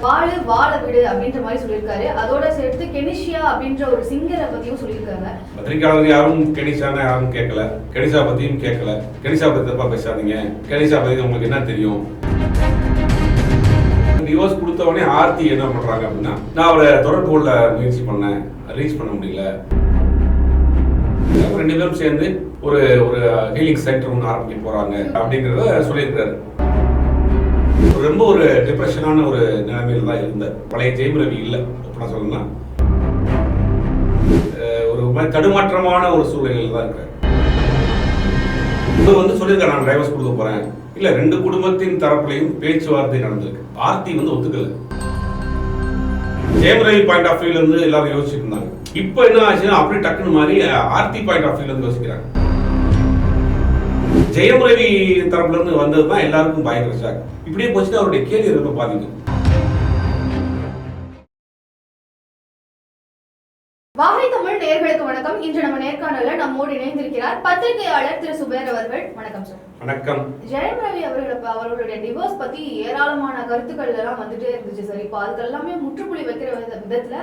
வாழு வாழ விடு அப்படின்ற மாதிரி சொல்லியிருக்காரு. அதோட சேர்த்து கெனிஷியா அப்படின்ற ஒரு சிங்கரை பத்தியும் சொல்லியிருக்காங்க. பத்திரிகையாளர் யாரும் கெனிஷான யாரும் கேட்கல, கெனிஷா பத்தியும் கேட்கல. கெனிஷா பத்தி தப்பா பேசாதீங்க, கெனிஷா பத்தி உங்களுக்கு என்ன தெரியும்? டிவோர்ஸ் கொடுத்த உடனே ஆர்த்தி என்ன பண்றாங்க அப்படின்னா, நான் அவரை தொடர்பு கொள்ள முயற்சி பண்ணேன், ரீச் பண்ண முடியல. ரெண்டு பேரும் சேர்ந்து ஒரு ஹீலிங் சென்டர் ஒன்று ஆரம்பிக்க போறாங்க அப்படிங்கிறத சொல்லியிருக்காரு. ரொம்ப ஒரு டிப்ரெஷனான ஒரு நிலைமையில தான் இருந்தேன். பழைய ஜெயம் ரவி இல்லை அப்படின்னா சொல்லலாம். ஒரு மாதிரி தடுமாற்றமான ஒரு சூழ்நிலையில் தான் இருக்காரு. இவர் சொல்லியிருக்காரு, நான் டைவர்ஸ் கொடுக்க போறேன். இல்ல, ரெண்டு குடும்பத்தின் தரப்புலையும் பேச்சுவார்த்தை நடந்திருக்கு. ஆர்த்தி ஒத்துக்கல. ஜெயம் ரவி பாயிண்ட் ஆஃப் வியூல இருந்து எல்லாரும் யோசிச்சுட்டு இருந்தாங்க. இப்போ என்ன ஆச்சுன்னா அப்படியே டக்குன்னு மாதிரி ஆர்த்தி பாயிண்ட் ஆஃப் வியூல இருந்து யோசிக்கிறாங்க. ஜெயம் ரவி தரப்புல இருந்து வந்ததுதான் எல்லாருக்கும் பயங்கர ஷாக். இப்படியே போச்சுன்னா அவருடைய கேரியர் ரொம்ப பாதிக்கும். வாகை தமிழ் நேயர்களுக்கு வணக்கம். இன்று நம்ம நேர்காணல நம்மோடு இணைந்திருக்கிறார் பத்திரிகையாளர் திரு சுபேர் அவர்கள். வணக்கம் சார். வணக்கம். ஜெயம் ரவி அவர்களுடைய டிவோர்ஸ் பத்தி ஏராளமான கருத்துக்கள் எல்லாம் வந்துட்டே இருந்துச்சு சார். இப்போ அதுக்கு எல்லாமே முற்றுப்புள்ளி வைக்கிற விதத்துல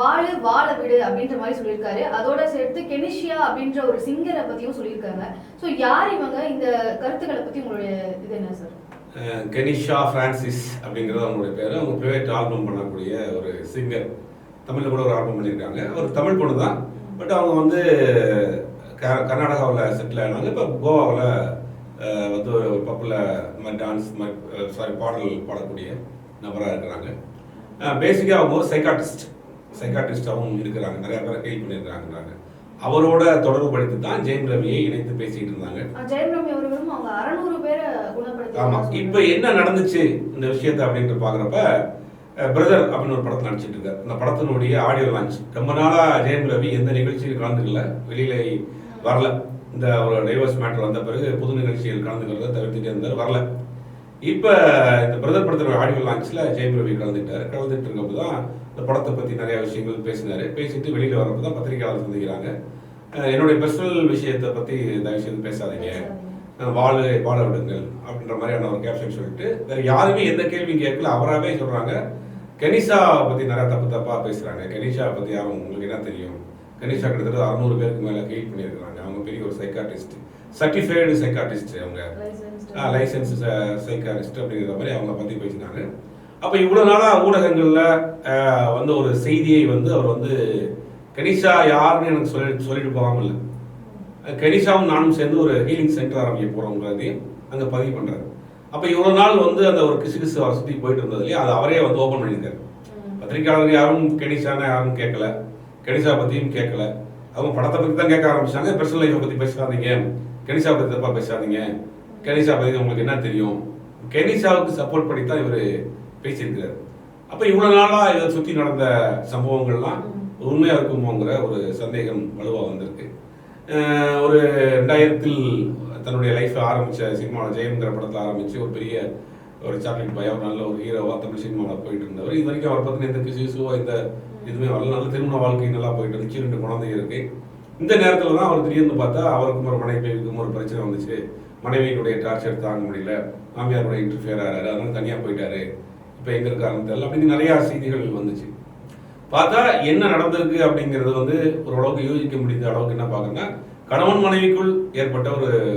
வாழு வாழ விடு அப்படின்ற மாதிரி சொல்லியிருக்காரு. அதோட சேர்த்து கெனிஷியா அப்படின்ற ஒரு சிங்கரை பத்தியும் சொல்லியிருக்காங்க. ஸோ யார் இவங்க? இந்த கருத்துக்களை பத்தி உங்களுடைய இது என்ன சார்? கெனிஷா பிரான்சிஸ் அப்படிங்கிறது அவங்களுடைய பேரு. அவங்க பிரைவேட் ஆல்பம் பண்ணக்கூடிய ஒரு சிங்கர். தமிழில் கூட ஒரு ஆல்பம் பண்ணியிருக்காங்க. ஒரு தமிழ் பொண்ணு தான். பட் அவங்க கர்நாடகாவில் செட்டில் ஆனாங்க. இப்போ கோவாவில் ஒரு பப்பில் டான்ஸ் பாடல் பாடக்கூடிய நபராக இருக்கிறாங்க. பேசிக்காக அவங்க ஒரு சைக்காட்டிஸ்டாகவும் இருக்கிறாங்க. நிறைய பேரை ஹெல்ப் பண்ணியிருக்காங்க. அவரோட தொடர்பு படுத்தி தான் ஜெயம் ரவியை இணைத்து பேசிக்கிட்டு இருந்தாங்க. ஆமா, இப்போ என்ன நடந்துச்சு இந்த விஷயத்தை அப்படின்ட்டு பார்க்குறப்ப பிரதர் அப்படின்னு ஒரு படத்தில் நடிச்சிட்டு இருக்காரு. அந்த படத்தினுடைய ஆடியோ லான்ச். ரொம்ப நாளா ஜெயம் ரவி எந்த நிகழ்ச்சியில் கலந்துக்கல, வெளியில வரல. இந்த ஒரு டைவர்ஸ் மேட்டர் வந்த பிறகு புது நிகழ்ச்சியில் கலந்துக்கிறத தவிர்த்துட்டே இருந்தார், வரல. இப்போ இந்த பிரதர் படத்தோட ஆடியோ லான்ச்சில் ஜெயம் ரவி கலந்துட்டு இருக்கப்போ தான் இந்த படத்தை பற்றி நிறைய விஷயங்கள் பேசினாரு. பேசிட்டு வெளியில் வரப்போ தான் பத்திரிகையாளர் சந்திக்கிறாங்க. என்னுடைய பர்சனல் விஷயத்தை பற்றி தயவு செய்து பேசாதீங்க, வாழ விடுங்கள் அப்படின்ற மாதிரியான ஒரு கேப்ஷன் சொல்லிட்டு வேற யாருமே எந்த கேள்வியும் கேட்கல. அவராகவே சொல்றாங்க, கெனிஷா பற்றி நிறைய தப்பா பேசுறாங்க. கெனிஷா பற்றி யாரும் உங்களுக்கு என்ன தெரியும்? கெனிஷா கிட்டத்தட்ட 600 பேருக்கு மேலே ஹெல்ப் பண்ணியிருக்கிறாங்க. அவங்க பெரிய ஒரு சைக்காட்டிஸ்ட், சர்டிஃபைடு சைக்காட்டிஸ்ட், அவங்க லைசன்ஸ் சைக்காட்டிஸ்ட் அப்படிங்கிற மாதிரி அவங்கள பற்றி பேசினாங்க. அப்போ இவ்வளோ நாளாக ஊடகங்களில் ஒரு செய்தியை அவர் கெனிஷா யாருன்னு எனக்கு சொல்லிட்டு போகாமல் இல்லை. கெனிஷாவும் நானும் சேர்ந்து ஒரு ஹீலிங் சென்டர் ஆரம்பிக்க போகிறோங்கிறதையும் அங்கே பதிவு பண்ணுறாரு. அப்போ இவ்வளோ நாள் அந்த ஒரு கிசு அவரை சுற்றி போயிட்டு இருந்ததுலேயே அது அவரே ஓப்பன் பண்ணியிருக்காரு. பத்திரிகையாளர் யாரும் கெனிஷான யாரும் கேட்கல, கெனிஷா பற்றியும் கேட்கல. அவங்க படத்தை பற்றி தான் கேட்க ஆரம்பிச்சாங்க. பர்சனல் லைஃப்பை பற்றி பேசாதீங்க, கெனிஷா பற்றி தப்பாக பேசாதீங்க, கெனிஷா பற்றி உங்களுக்கு என்ன தெரியும்? கெனிஷாவுக்கு சப்போர்ட் பண்ணி தான் இவர் பேசியிருக்கிறார். அப்போ இவ்வளோ நாளாக இதை சுற்றி நடந்த சம்பவங்கள்லாம் உண்மையாக இருக்குமோங்கிற ஒரு சந்தேகம் வலுவாக வந்திருக்கு. ஒரு 2000 தன்னுடைய லைஃப்பை ஆரம்பித்த சினிமாவில் ஜெயம்ங்கிற படத்தில் ஆரம்பித்து ஒரு பெரிய ஒரு சாக்லேட் பாய், ஒரு நல்ல ஒரு ஹீரோவாக தமிழ் சினிமாவில் போயிட்டு இருந்தவர். இது வரைக்கும் அவர் பற்றின எந்த கிசுவோ இந்த இதுவுமே வரல. நல்ல திருமண வாழ்க்கை நல்லா போயிட்டு இருந்துச்சு. 2 குழந்தைங்க இருக்கு. இந்த நேரத்தில் தான் அவர் திடீர்னு பார்த்தா அவருக்கும் ஒரு மனைவிக்கும் ஒரு பிரச்சனை வந்துச்சு. மனைவியினுடைய டார்ச்சர் தாங்க முடியல, மாமியாருடைய இன்டர்ஃபியர் ஆகிறாரு, அதனால தனியாக போயிட்டாரு, இப்போ எங்கே இருக்காருன்னு தெரியல அப்படின்னு நிறையா செய்திகள் வந்துச்சு. பார்த்தா என்ன நடந்திருக்கு அப்படிங்கிறது ஓரளவுக்கு யோசிக்க முடிந்த அளவுக்கு என்ன பார்க்கணும்னா, கணவன் மனைவிக்குள் ஏற்பட்ட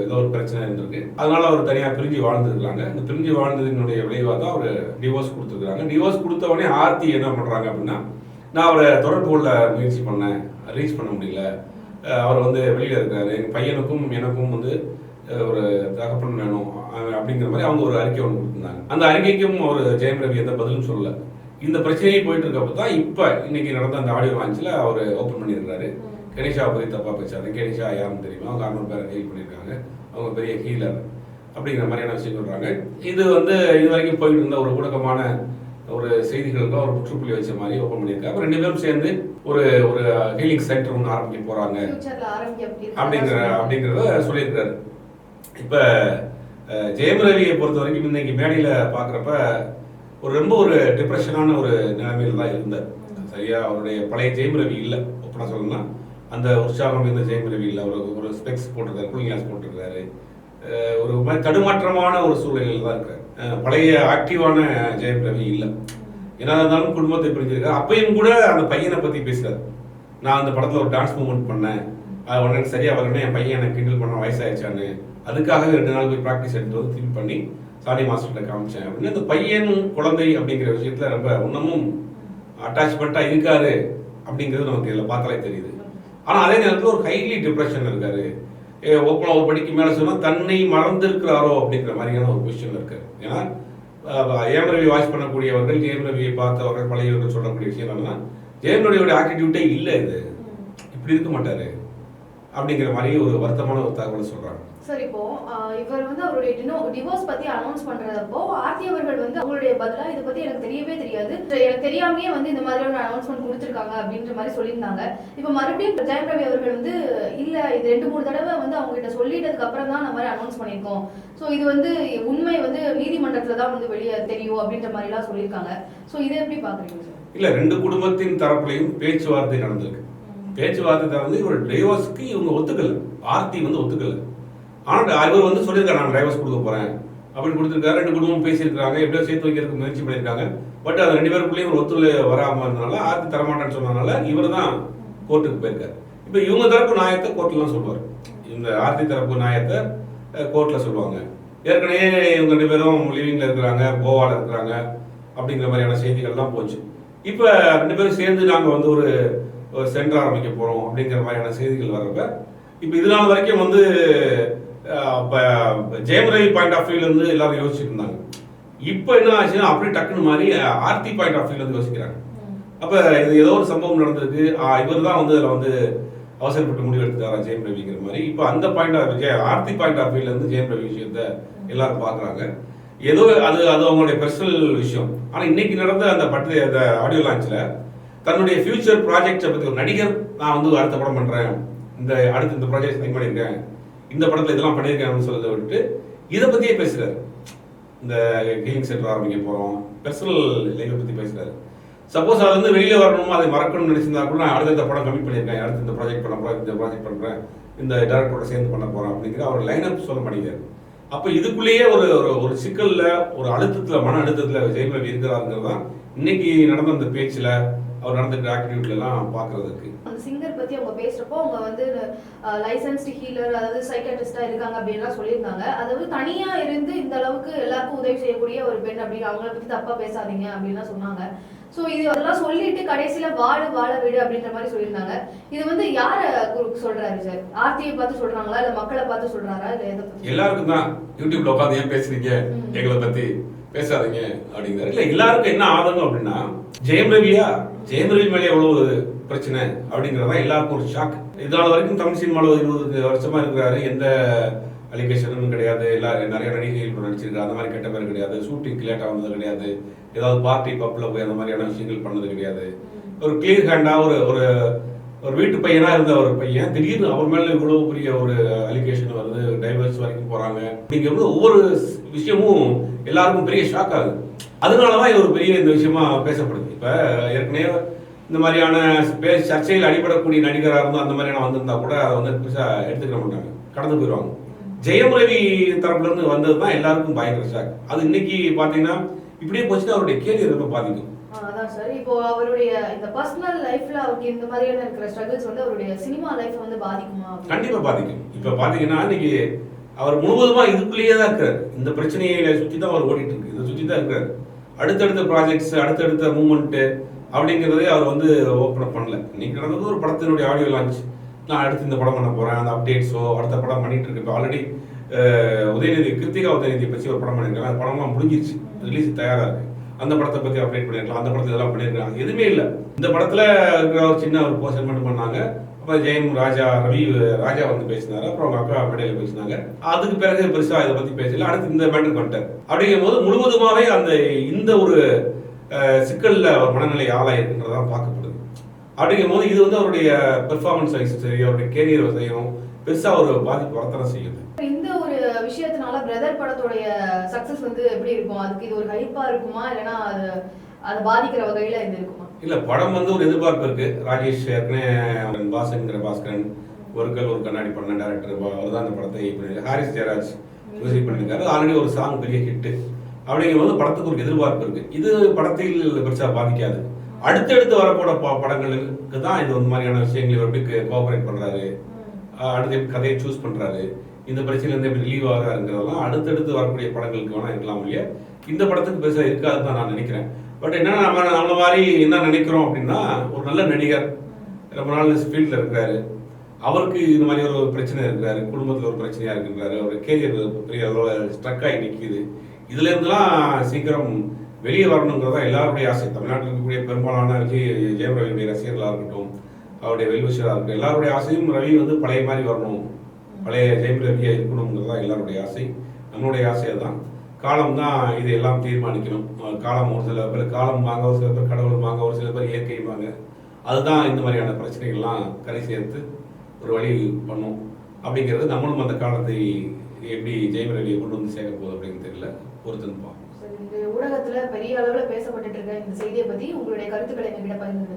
ஏதோ ஒரு பிரச்சனை இருந்திருக்கு. அதனால அவர் தனியாக பிரிஞ்சு வாழ்ந்துருக்காங்க. இந்த பிரிஞ்சு வாழ்ந்ததினுடைய விளைவாக தான் அவர் டிவோர்ஸ் கொடுத்துருக்காங்க. டிவோர்ஸ் கொடுத்த உடனே ஆர்த்தி என்ன பண்ணுறாங்க அப்படின்னா, நான் அவரை தொடர்பு கொள்ள முயற்சி பண்ணேன், ரீச் பண்ண முடியல. அவர் வெளியில் இருக்காரு, எங்கள் பையனுக்கும் எனக்கும் ஒரு தகப்பன் வேணும் அப்படிங்கிற மாதிரி அவங்க ஒரு அறிக்கை ஒன்று கொடுத்துருந்தாங்க. அந்த அறிக்கைக்கும் அவர் ஜெயம் ரவி எந்த பதிலும் சொல்லலை. இந்த பிரச்சனையே போயிட்டு இருக்கப்போ தான் இப்போ இன்னைக்கு நடந்த அந்த ஆடியோ லான்ச்சில் அவர் ஓப்பன் பண்ணியிருக்காரு. கெனிஷா பற்றி தப்பாக பேசாது, கெனிஷா யாருன்னு தெரியுமா, அவங்க 600 பேரை ஹெல்ப் பண்ணியிருக்காங்க, அவங்க பெரிய ஹீலர் அப்படிங்கிற மாதிரியான விஷயம் சொல்கிறாங்க. இது இது வரைக்கும் போயிட்டு இருந்த ஒரு ஊடகமான ஒரு செய்திகளுக்கு ஒரு முற்றுப்புள்ளி வச்ச மாதிரி ஓப்பன் பண்ணியிருக்காங்க. அப்போ 2 பேரும் சேர்ந்து ஒரு ஹீலிங் சென்டர் ஒன்று ஆரம்பிக்க போகிறாங்க அப்படிங்கிறத சொல்லியிருக்காரு. இப்போ ஜெயம் ரவியை பொறுத்த வரைக்கும் இன்னைக்கு மேடையில் பார்க்குறப்ப ரொம்ப ஒரு டிப்ரெஷனான ஒரு நிலைமையில தான் இருந்தார். சரியா, அவருடைய பழைய ஜெயம் ரவி இல்லை அப்படின்னா சொல்லணும்னா, அந்த உற்சாகம் இருந்த ஜெயம் ரவி இல்லை. ஒரு ஸ்பெக்ஸ் போட்டிருக்காரு, கூலிங் கிளாஸ் போட்டிருக்காரு. ஒரு மாதிரி தடுமாற்றமான ஒரு சூழ்நிலையில் தான் இருக்காரு. பழைய ஆக்டிவான ஜெயம் ரவி இல்லை. என்ன இருந்தாலும் குடும்பத்தை பிரிஞ்சிருக்காரு. அப்பயும் கூட அந்த பையனை பத்தி பேசுறாரு. நான் அந்த படத்துல ஒரு டான்ஸ் மூவ்மெண்ட் பண்ணேன், அது உடனே சரியா வரணும், என் பையன் எனக்கு கிண்டல் பண்ண வயசாயிடுச்சான்னு, அதுக்காக 2 நாள் போய் ப்ராக்டிஸ் எடுத்து வந்து திரும்பி பண்ணி சாணி மாஸ்டர்கிட்ட காமிச்சேன் அப்படின்னு அந்த பையன் குழந்தை அப்படிங்கிற விஷயத்துல ரொம்ப இன்னமும் அட்டாச்மெண்ட்டாக இருக்காரு அப்படிங்கிறது நமக்கு இதில் பார்த்தாலே தெரியுது. ஆனால் அதே நேரத்தில் ஒரு ஹைலி டிப்ரெஷன் இருக்காரு. ஓப்பனாக ஒரு படிக்கு மேலே சொன்னால் தன்னை மறந்துருக்கிறாரோ அப்படிங்கிற மாதிரியான ஒரு பொசிஷன் இருக்காரு. ஏன்னா ஏம் ரவி வாட்ச் பண்ணக்கூடியவர்கள், ஜெயம் ரவியை பார்த்தவர்கள், பழையவர்கள் சொல்லக்கூடிய விஷயம் என்னன்னா, ஜெயம் ரவியோட ஆட்டிடியூட்டே இல்லை, இது இப்படி இருக்க மாட்டாரு அப்படிங்கிற மாதிரி ஒரு வருத்தமான ஒரு தகவலை சொல்றாங்க. சார், இப்போ இவர் வந்து அவருடைய டிவோர்ஸ் பத்தி அனௌன்ஸ் பண்றதப்போ ஆர்த்தி அவர்கள் வந்து அவங்களுடைய பதிலா இதை பத்தி எனக்கு தெரியவே தெரியாது, எனக்கு தெரியாமையே வந்து இந்த மாதிரியான அனௌன்ஸ்மெண்ட் கொடுத்துருக்காங்க அப்படின்ற மாதிரி சொல்லியிருந்தாங்க. இப்போ மறுபடியும் ஜெயம் ரவி அவர்கள் வந்து இல்ல, இது 2-3 தடவை வந்து அவங்க கிட்ட சொல்லிட்டதுக்கு அப்புறம் தான் இந்த மாதிரி அனௌன்ஸ் பண்ணியிருக்கோம், ஸோ இது வந்து உண்மை வந்து நீதிமன்றத்துல தான் வந்து வெளியே தெரியும் அப்படின்ற மாதிரி எல்லாம் சொல்லியிருக்காங்க. ஸோ இதை எப்படி பாக்குறீங்க சார்? இல்ல, 2 குடும்பத்தின் தரப்புலையும் பேச்சுவார்த்தை நடந்திருக்கு. பேச்சுவார்த்தை வந்து இவர் டைவர்ஸ்க்கு இவங்க ஒத்துக்கல, ஆர்த்தி வந்து ஒத்துக்கல. ஆனால் இவர் வந்து சொல்லியிருக்காரு நான் டைவர்ஸ் கொடுக்க போறேன் அப்படின்னு கொடுத்துருக்காரு. 2 குடும்பம் பேசியிருக்காங்க, எப்படியோ சேர்த்து வைக்கிறதுக்கு முயற்சி பண்ணியிருக்காங்க. பட் அது 2 பேருக்குள்ளேயும் ஒரு ஒத்துழை வராமல் இருந்தனால, ஆர்த்தி தரமாட்டேன்னு சொன்னதுனால இவர் தான் கோர்ட்டுக்கு போயிருக்காரு. இப்போ இவங்க தரப்பு நியாயத்தை கோர்ட்லாம் சொல்லுவார், இந்த ஆர்த்தி தரப்பு நியாயத்தை கோர்ட்டில் சொல்லுவாங்க. ஏற்கனவே இவங்க 2 பேரும் லிவிங்ல இருக்கிறாங்க, கோவாவில் இருக்கிறாங்க அப்படிங்கிற மாதிரியான செய்திகள்லாம் போச்சு. இப்போ 2 பேரும் சேர்ந்து நாங்கள் வந்து ஒரு சென்டர் ஆரம்பிக்க போகிறோம் அப்படிங்கிற மாதிரியான செய்திகள் வர்றப்ப, இப்போ இதனால வரைக்கும் வந்து ஜெயம் ரவி பாயிண்ட் ஆஃப் வியூல இருந்து எல்லாரும் யோசிச்சுட்டு இருந்தாங்க. இப்போ என்ன ஆச்சுன்னா அப்படியே டக்குன்னு மாதிரி ஆர்த்தி பாயிண்ட் ஆஃப் வியூல இருந்து யோசிக்கிறாங்க. அப்போ இது ஏதோ ஒரு சம்பவம் நடந்திருக்கு, இவர் தான் வந்து அதில் வந்து அவசரப்பட்டு முடிவு எடுத்துக்காரா ஜெயம் ரவிங்கிற மாதிரி. இப்போ அந்த point of Aarthi point of வியூல இருந்து ஜெயம் ரவி விஷயத்த எல்லாரும் பார்க்குறாங்க. ஏதோ அது அவங்களுடைய பர்சனல் விஷயம். ஆனால் இன்னைக்கு நடந்த அந்த அந்த ஆடியோ லான்ச்சில் தன்னுடைய ஃபியூச்சர் ப்ராஜெக்டை பற்றி ஒரு நடிகர், நான் வந்து அடுத்த படம் பண்ணுறேன், அடுத்து இந்த ப்ராஜெக்ட் சைன் பண்ணியிருக்கேன், இந்த படத்தில் இதெல்லாம் பண்ணியிருக்கேன் சொல்றதை விட்டு இதை பற்றியே பேசுகிறாரு. இந்த ஹீலிங் சென்டர் ஆரம்பிக்க போகிறோம், பர்சனல் லைஃப்பை பற்றி பேசுகிறாரு. சப்போஸ் அது வந்து வெளியில் வரணுமோ அதை மறக்கணும்னு நினைச்சிருந்தா கூட நான் அடுத்த படம் கமிட் பண்ணியிருக்கேன், அடுத்து இந்த ப்ராஜெக்ட் பண்ண போகிறேன், இந்த ப்ராஜெக்ட் பண்ணுறேன், இந்த டேரக்டரோட சேர்ந்து பண்ண போகிறேன் அப்படிங்கிற அவர் லைனப் சொல்ல மாட்டேங்கிறார். அப்போ இதுக்குள்ளேயே ஒரு ஒரு சிக்கலில், ஒரு அழுத்தத்தில், மன அழுத்தத்தில் ஜெயம் ரவி இருக்கிறாருங்கிறது தான் இன்னைக்கு நடந்த அந்த பேச்சில், அவர் நடந்துக்கிற ஆக்டிவிட்டிலாம் பார்க்கறதுக்கு. அந்த சிங்கர் பத்தி அவங்க பேசுறப்போ அவங்க வந்து லைசன்ஸ்டு ஹீலர், அதாவது சைக்காட்ரிஸ்டா இருக்காங்க அப்படின்லாம் சொல்லியிருந்தாங்க. அதாவது தனியா இருந்து இந்த அளவுக்கு எல்லாருக்கும் உதவி செய்யக்கூடிய ஒரு பெண் அப்படின்னு அவங்கள பத்தி தப்பா பேசாதீங்க அப்படின்லாம் சொன்னாங்க. ஸோ இது அதெல்லாம் சொல்லிட்டு கடைசியில வாழ வீடு அப்படின்ற மாதிரி சொல்லியிருந்தாங்க. இது வந்து யார சொல்றாரு சார்? ஆர்த்தியை பார்த்து சொல்றாங்களா, இல்ல மக்களை பார்த்து சொல்றாரா, இல்ல எதை பத்தி? எல்லாருக்கும் தான். யூடியூப்ல உட்காந்து ஏன் பேசுறீங்க, எங்களை பத்தி பேசாதீங்க அப்படிங்கிறாரு. இல்ல, எல்லாருக்கும் என்ன ஆதங்கம் அப்படின்னா, ஜெயம் ரவி மேலே எவ்வளவு பிரச்சனை அப்படிங்கிறதா எல்லாருக்கும் ஒரு ஷாக். இதனால வரைக்கும் தமிழ் சினிமாவில் 20 வருஷமா இருக்கிறாரு, எந்த அலிகேஷனும் கிடையாது, நிறைய நடிகைகள் நடிச்சிருக்காரு, அந்த மாதிரி கெட்ட பேர் கிடையாது, ஷூட்டிங் லேட்டாக வந்தது கிடையாது, ஏதாவது பார்ட்டி பப்பில் போய் அந்த மாதிரியான விஷயங்கள் பண்ணது கிடையாது. ஒரு கிளியர் ஹேண்டா ஒரு வீட்டு பையனா இருந்த ஒரு பையன் திடீர்னு அவர் மேல இவ்வளவு பெரிய ஒரு அலிகேஷன் வருது, டைவர்ஸ் வரைக்கும் போறாங்க அப்படிங்கிறது ஒவ்வொரு விஷயமும் எல்லாருக்கும் பெரிய ஷாக் ஆகுது. அதனாலதான் இது ஒரு பெரிய இந்த விஷயமா பேசப்படுது. இப்ப ஏற்கனவே இந்த மாதிரியான சர்ச்சையில் அடிபடக்கூடிய நடிகராக இருந்தால் அந்த மாதிரியான வந்திருந்தா கூட அதை வந்து பெருசா எடுத்துக்க மாட்டாங்க, கடந்து போயிடுவாங்க. ஜெயம் ரவி தரப்புல இருந்து வந்தது தான் எல்லாருக்கும் பயங்கர ஷாக். அது இன்னைக்கு பாத்தீங்கன்னா இப்படியே போச்சுன்னா அவருடைய கேரியர் ரொம்ப பாதிக்கும். அதான் சார், இப்போ அவருடைய இந்த பர்சனல் லைஃப்ல அவருக்கு இந்த மாதிரியான இருக்கிற ஸ்ட்ரகிள்ஸ் வந்து அவருடைய சினிமா லைஃப் வந்து பாதிக்குமா? கண்டிப்பா பாதிக்கும். இப்ப பாத்தீங்கன்னா இன்னைக்கு அவர் முழுவதுமா இதுக்குள்ளேயே தான் இருக்காரு, இந்த பிரச்சனையை சுத்தி தான் அவர் ஓடிட்டு இருக்கு, இதை சுத்தி தான் இருக்காரு. அடுத்தடுத்த ப்ராஜெக்ட்ஸ், அடுத்தடுத்த மூவ்மெண்ட் அப்படிங்கிறதே அவர் வந்து ஓப்பன் அப் பண்ணல. இன்னைக்கு நடந்தது ஒரு படத்தினுடைய ஆடியோ லான்ச், நான் அடுத்து இந்த படம் பண்ண போறேன், அந்த அப்டேட்ஸோ அடுத்த படம் பண்ணிட்டு இருக்கு. இப்போ ஆல்ரெடி கிருத்திகா உதயநிதியை பற்றி ஒரு படம் பண்ணியிருக்காங்க, அந்த படம்லாம் முடிஞ்சிருச்சு, ரிலீஸ் தயாரா இருக்கு. அந்த படத்தை பத்தி அப்டேட் பண்ணிருக்கலாம், அந்த படத்தை இதெல்லாம் பண்ணிருக்காங்க, எதுவுமே இல்லை. இந்த படத்துல இருக்கிற ஒரு சின்ன ஒரு போர்ஷன் மட்டும் பண்ணாங்க. அப்புறம் ரவி ராஜா வந்து பேசினாரு, அப்புறம் அவங்க அக்கா மேடையில பேசினாங்க. அதுக்கு பிறகு பெருசா இதை பத்தி பேசல. அடுத்து இந்த மேட்டருக்கு வந்துட்டார். அப்படிங்கும் போது முழுவதுமாவே இந்த ஒரு சிக்கல்ல ஒரு மனநிலை ஆளாயிருக்குன்றதான் பார்க்கப்படுது. அப்படிங்கும் போது இது வந்து அவருடைய பெர்ஃபார்மன்ஸ் சரி, அவருடைய கேரியர் வசதியும் பெருசா ஒரு பாதிப்பு வரத்தான் செய்யுது. இந்த ஒரு விஷயத்தினால பிரதர் படத்தோடைய சக்சஸ் வந்து எப்படி இருக்கும்? அதுக்கு இது ஒரு ஹைப்பா இருக்குமா, இல்லைன்னா அது பாதிக்கிற வகையில இது இருக்குமா? இல்ல, படம் வந்து ஒரு எதிர்பார்ப்பு இருக்கு. ராஜேஷ் ஏற்கனவே பாஸ்கரன் ஒரு கண்ணாடி பண்ண டேரக்டர், அவர் தான் அந்த படத்தை பண்ணிருக்காரு. ஹாரிஸ் ஜெயராஜ் மியூசிக் பண்ணிருக்காரு. ஆல்ரெடி ஒரு சாங் பெரிய ஹிட். அப்படிங்கும்போது படத்துக்கு ஒரு எதிர்பார்ப்பு இருக்கு. இது படத்தில் பெருசா பாதிக்காது. அடுத்தடுத்து வரப்போட படங்களுக்கு தான் இது வந்து மாதிரியான விஷயங்கள் இவர் எப்படி கோஆபரேட் பண்றாரு, அடுத்து எப்படி கதையை சூஸ் பண்றாரு, இந்த பிரச்சனையில இருந்து எப்படி ரிலீவ் ஆகிறாருங்கிறதெல்லாம் அடுத்தடுத்து வரக்கூடிய படங்களுக்கு வேணா இருக்கலாம் இல்லையா, இந்த படத்துக்கு பெருசா இருக்காதுன்னு தான் நான் நினைக்கிறேன். பட் என்னன்னா நம்மள மாதிரி என்ன நினைக்கிறோம் அப்படின்னா, ஒரு நல்ல நடிகர் ரொம்ப நாள் ஃபீல்டில் இருக்கிறாரு, அவருக்கு இது மாதிரி ஒரு பிரச்சனை இருக்கிறாரு, குடும்பத்தில் ஒரு பிரச்சனையா இருக்கின்றாரு, அவர் கேரியர் பெரிய அளவில் ஸ்ட்ரக் ஆகி நிற்கிது, இதுல இருந்துலாம் சீக்கிரம் வெளியே வரணுங்கிறதா எல்லாருடைய ஆசை. தமிழ்நாட்டில் இருக்கக்கூடிய பெரும்பாலான ஜெயம் ரவியுடைய ரசிகர்களாக இருக்கட்டும், அவருடைய வெல்விஷராக இருக்கட்டும், எல்லாருடைய ஆசையும் ரவி வந்து பழைய மாதிரி வரணும், பழைய ஜெயம் ரவியா இருக்கணுங்கிறதா எல்லாருடைய ஆசை. நம்மளுடைய ஆசையை தான் காலம் தான் இது எல்லாம் தீர்மானிக்கணும். காலம் ஒரு சில பேர் காலம் வாங்க, ஒரு சில பேர் கடவுள் வாங்க, ஒரு சில பேர் இயற்கை வாங்க. அதுதான் இந்த மாதிரியான பிரச்சனைகள்லாம் கரை சேர்த்து ஒரு வழி பண்ணும் அப்படிங்கிறது. நம்மளும் அந்த காலத்தை எப்படி ஜெயம் ரவியை கொண்டு வந்து சேர்க்க போகுது அப்படின்னு தெரியல, பொறுத்துன்னு பார்ப்போம். இந்த ஊடகத்துல பெரிய அளவுல பேசப்பட்டு இருக்க இந்த செய்தியை பத்தி உங்களுடைய கருத்துக்களை எங்ககிட்ட பகிர்ந்து